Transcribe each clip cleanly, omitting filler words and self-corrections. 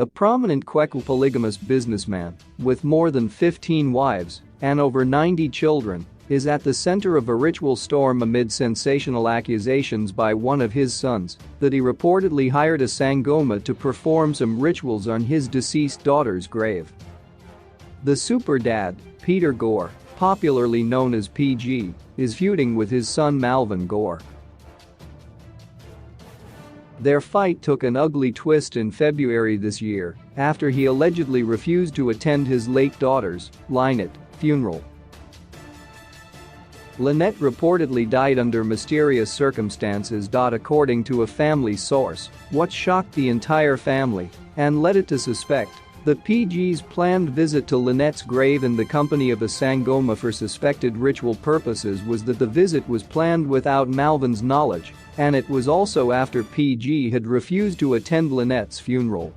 A prominent quirky polygamous businessman with more than 15 wives and over 90 children is at the center of a ritual storm amid sensational accusations by one of his sons that he reportedly hired a sangoma to perform some rituals on his deceased daughter's grave. The super dad, Peter Gore, popularly known as PG, is feuding with his son Malvin Gore. Their fight took an ugly twist in February this year after he allegedly refused to attend his late daughter's, Lynette, funeral. Lynette reportedly died under mysterious circumstances. According to a family source, what shocked the entire family and led it to suspect that PG's planned visit to Lynette's grave in the company of a sangoma for suspected ritual purposes was that the visit was planned without Malvin's knowledge, and it was also after PG had refused to attend Lynette's funeral.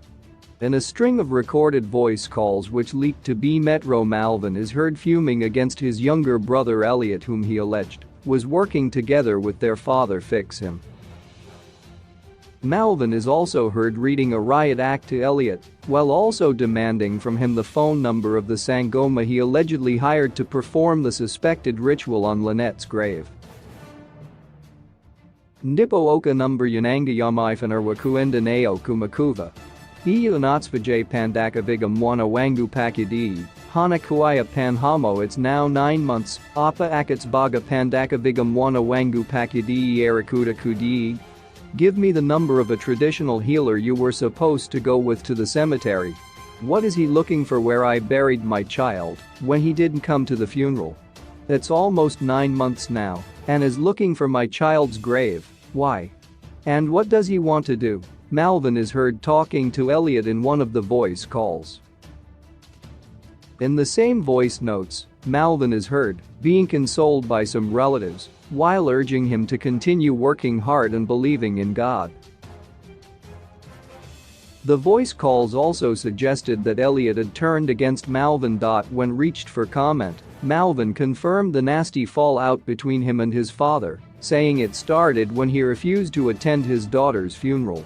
In a string of recorded voice calls which leaked to B Metro, Malvin is heard fuming against his younger brother Elliot, whom he alleged was working together with their father fix him. Malvin is also heard reading a riot act to Elliot while also demanding from him the phone number of the sangoma he allegedly hired to perform the suspected ritual on Lynette's grave. Ndipo oka number yananga yamaifanarwa kuenda nao kumakuva. Iyo natsvajay pandaka vigam wana wangu pakidi, hana kuaya panhamo. It's now 9 months, apa akats baga pandaka vigam wana wangu pakidi arakuda kudi. Give me the number of a traditional healer you were supposed to go with to the cemetery. What is he looking for where I buried my child when he didn't come to the funeral? It's almost 9 months now and is looking for my child's grave. Why? And what does he want to do? Malvin is heard talking to Elliot in one of the voice calls. In the same voice notes, Malvin is heard being consoled by some relatives while urging him to continue working hard and believing in God. The voice calls also suggested that Elliot had turned against Malvin. When reached for comment, Malvin confirmed the nasty fallout between him and his father, saying it started when he refused to attend his daughter's funeral.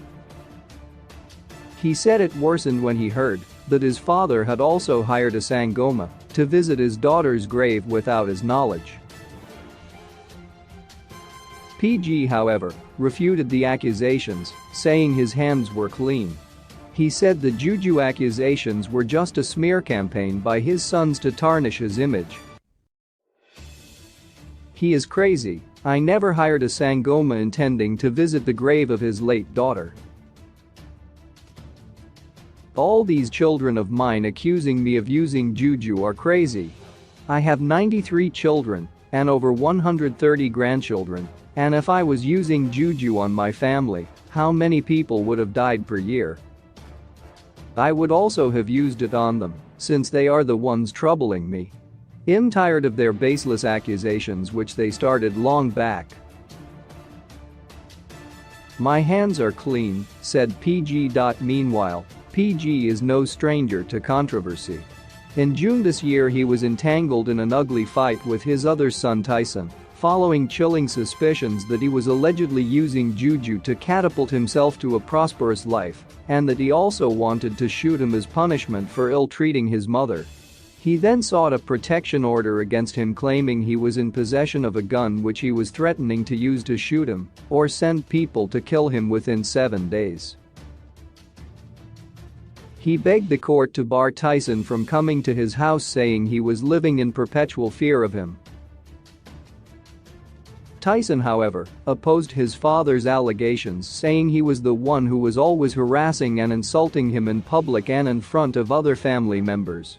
He said it worsened when he heard that his father had also hired a sangoma to visit his daughter's grave without his knowledge. PG, however, refuted the accusations, saying his hands were clean. He said the juju accusations were just a smear campaign by his sons to tarnish his image. He is crazy. I never hired a sangoma intending to visit the grave of his late daughter. All these children of mine accusing me of using juju are crazy. I have 93 children and over 130 grandchildren, and if I was using juju on my family, how many people would have died per year? I would also have used it on them, since they are the ones troubling me. I'm tired of their baseless accusations which they started long back. My hands are clean, said PG. Meanwhile, PG is no stranger to controversy. In June this year he was entangled in an ugly fight with his other son Tyson, following chilling suspicions that he was allegedly using juju to catapult himself to a prosperous life and that he also wanted to shoot him as punishment for ill-treating his mother. He then sought a protection order against him, claiming he was in possession of a gun which he was threatening to use to shoot him or send people to kill him within 7 days. He begged the court to bar Tyson from coming to his house, saying he was living in perpetual fear of him. Tyson, however, opposed his father's allegations, saying he was the one who was always harassing and insulting him in public and in front of other family members.